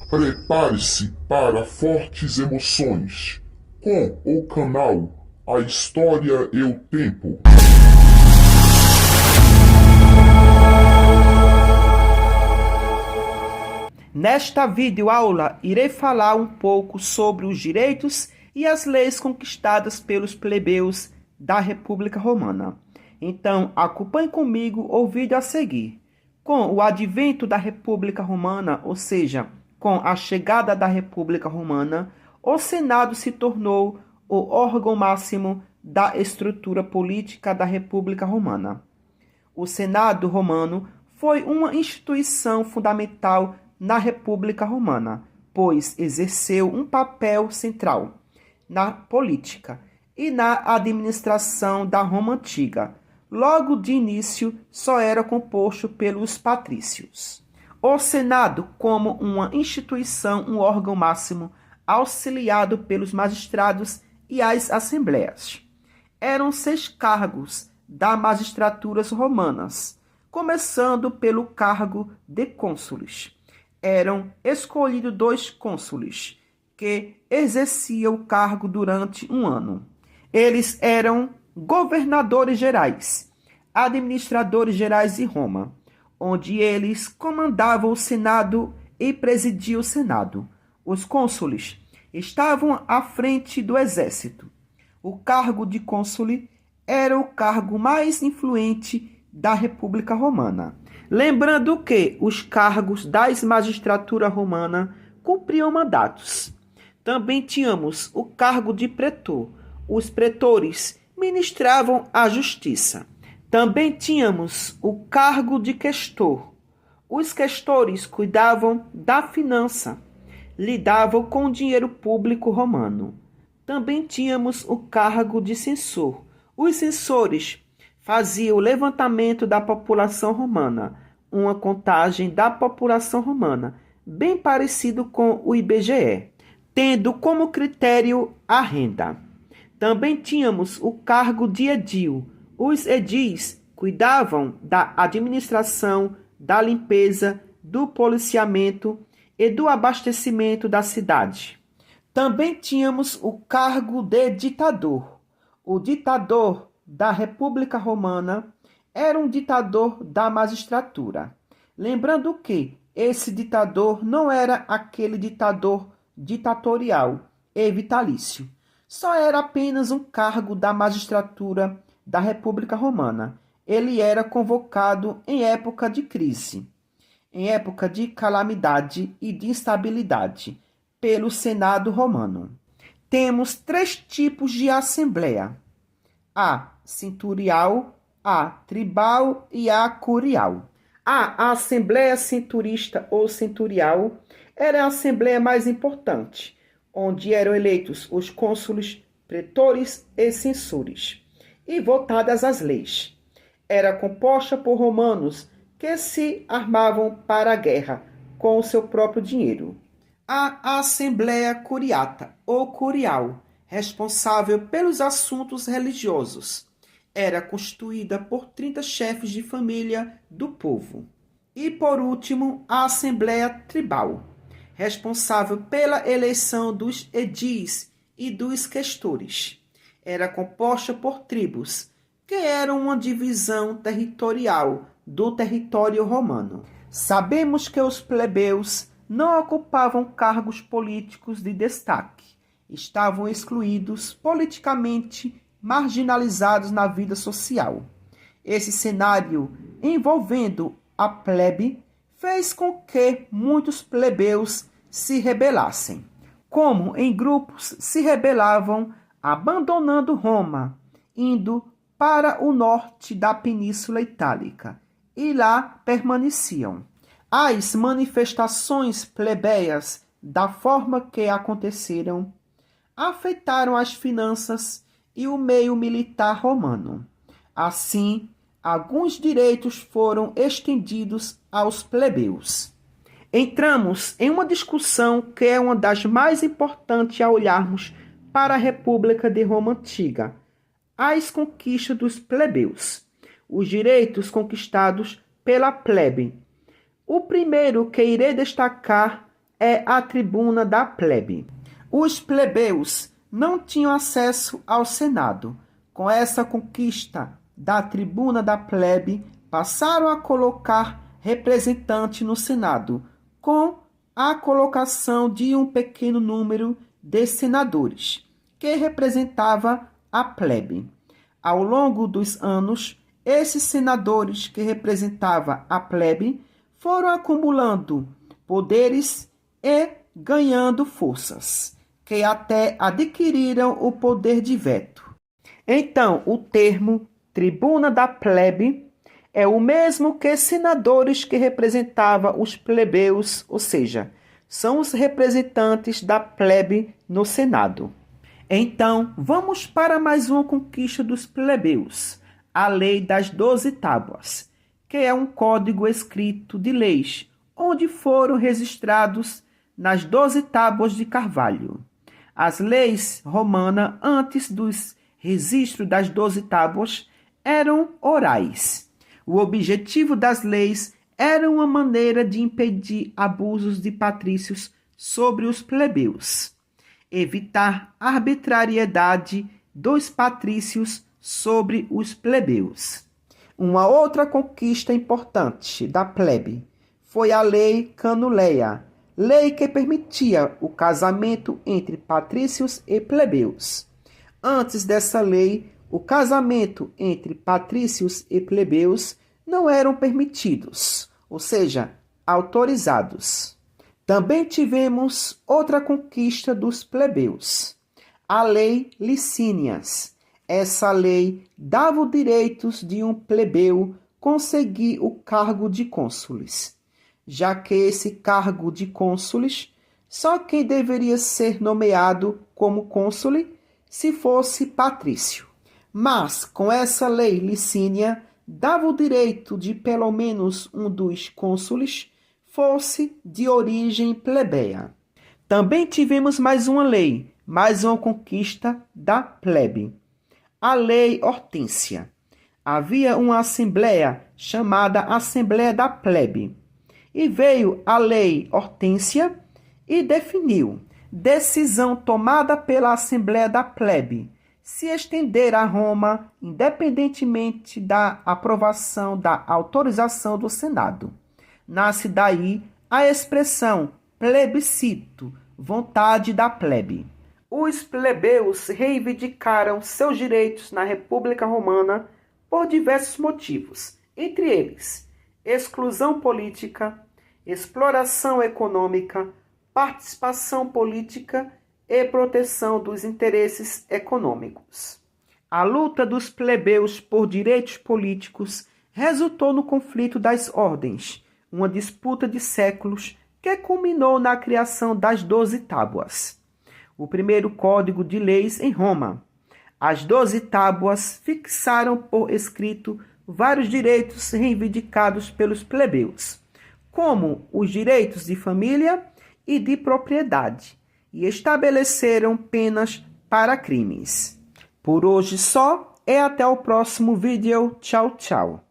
Prepare-se para fortes emoções com o canal A História e o Tempo. Nesta videoaula, irei falar um pouco sobre os direitos e as leis conquistadas pelos plebeus da República Romana. Então, acompanhe comigo o vídeo a seguir. Com o advento da República Romana, ou seja, com a chegada da República Romana, o Senado se tornou o órgão máximo da estrutura política da República Romana. O Senado romano foi uma instituição fundamental na República Romana, pois exerceu um papel central na política e na administração da Roma antiga. Logo de início, só era composto pelos patrícios. O Senado, como uma instituição, um órgão máximo, auxiliado pelos magistrados e as assembleias. Eram 6 cargos das magistraturas romanas, começando pelo cargo de cônsules. Eram escolhidos 2 cônsules, que exerciam o cargo durante um ano. Eles eram governadores gerais, administradores gerais de Roma, onde eles comandavam o Senado e presidiam o Senado. Os cônsules estavam à frente do exército. O cargo de cônsule era o cargo mais influente da República Romana. Lembrando que os cargos da magistratura romana cumpriam mandatos. Também tínhamos o cargo de pretor. Os pretores ministravam a justiça. Também tínhamos o cargo de questor. Os questores cuidavam da finança, lidavam com o dinheiro público romano. Também tínhamos o cargo de censor. Os censores faziam o levantamento da população romana, uma contagem da população romana, bem parecido com o IBGE, tendo como critério a renda. Também tínhamos o cargo de edil. Os edis cuidavam da administração, da limpeza, do policiamento e do abastecimento da cidade. Também tínhamos o cargo de ditador. O ditador da República Romana era um ditador da magistratura. Lembrando que esse ditador não era aquele ditador ditatorial e vitalício. Só era apenas um cargo da magistratura da República Romana. Ele era convocado em época de crise, em época de calamidade e de instabilidade, pelo Senado romano. Temos 3 tipos de assembleia: a centurial, a tribal e a curial. A assembleia centurista ou centurial era a assembleia mais importante, onde eram eleitos os cônsules, pretores e censores, e votadas as leis. Era composta por romanos que se armavam para a guerra com o seu próprio dinheiro. A Assembleia Curiata, ou Curial, responsável pelos assuntos religiosos, era constituída por 30 chefes de família do povo. E, por último, a Assembleia Tribal, responsável pela eleição dos edis e dos questores. Era composta por tribos, que eram uma divisão territorial do território romano. Sabemos que os plebeus não ocupavam cargos políticos de destaque. Estavam excluídos politicamente, marginalizados na vida social. Esse cenário envolvendo a plebe fez com que muitos plebeus se rebelassem. Como em grupos se rebelavam, abandonando Roma, indo para o norte da Península Itálica, e lá permaneciam. As manifestações plebeias, da forma que aconteceram, afetaram as finanças e o meio militar romano. Assim, alguns direitos foram estendidos aos plebeus. Entramos em uma discussão que é uma das mais importantes ao olharmos para a República de Roma Antiga: as conquistas dos plebeus, os direitos conquistados pela plebe. O primeiro que irei destacar é a tribuna da plebe. Os plebeus não tinham acesso ao Senado. Com essa conquista da tribuna da plebe, passaram a colocar representante no Senado, com a colocação de um pequeno número de senadores, que representava a plebe. Ao longo dos anos, esses senadores que representavam a plebe foram acumulando poderes e ganhando forças, que até adquiriram o poder de veto. Então, o termo tribuna da plebe é o mesmo que senadores que representavam os plebeus, ou seja, são os representantes da plebe no Senado. Então, vamos para mais uma conquista dos plebeus, a Lei das 12 Tábuas, que é um código escrito de leis, onde foram registrados nas 12 tábuas de carvalho. As leis romanas, antes dos registros das 12 tábuas, eram orais. O objetivo das leis era uma maneira de impedir abusos de patrícios sobre os plebeus, evitar a arbitrariedade dos patrícios sobre os plebeus. Uma outra conquista importante da plebe foi a Lei Canuleia, lei que permitia o casamento entre patrícios e plebeus. Antes dessa lei, o casamento entre patrícios e plebeus não eram permitidos, ou seja, autorizados. Também tivemos outra conquista dos plebeus, a Lei Licínias. Essa lei dava os direitos de um plebeu conseguir o cargo de cônsules, já que esse cargo de cônsules, só quem deveria ser nomeado como cônsule se fosse patrício. Mas, com essa lei licínia, dava o direito de pelo menos um dos cônsules fosse de origem plebeia. Também tivemos mais uma lei, mais uma conquista da plebe, a Lei Hortência. Havia uma assembleia chamada Assembleia da Plebe, e veio a Lei Hortência e definiu: decisão tomada pela Assembleia da Plebe se estender a Roma, independentemente da aprovação da autorização do Senado. Nasce daí a expressão plebiscito, vontade da plebe. Os plebeus reivindicaram seus direitos na República Romana por diversos motivos, entre eles exclusão política, exploração econômica, participação política e proteção dos interesses econômicos. A luta dos plebeus por direitos políticos resultou no conflito das ordens, uma disputa de séculos que culminou na criação das 12 tábuas, o primeiro código de leis em Roma. As 12 tábuas fixaram por escrito vários direitos reivindicados pelos plebeus, como os direitos de família e de propriedade, e estabeleceram penas para crimes. Por hoje só, e até o próximo vídeo. Tchau, tchau.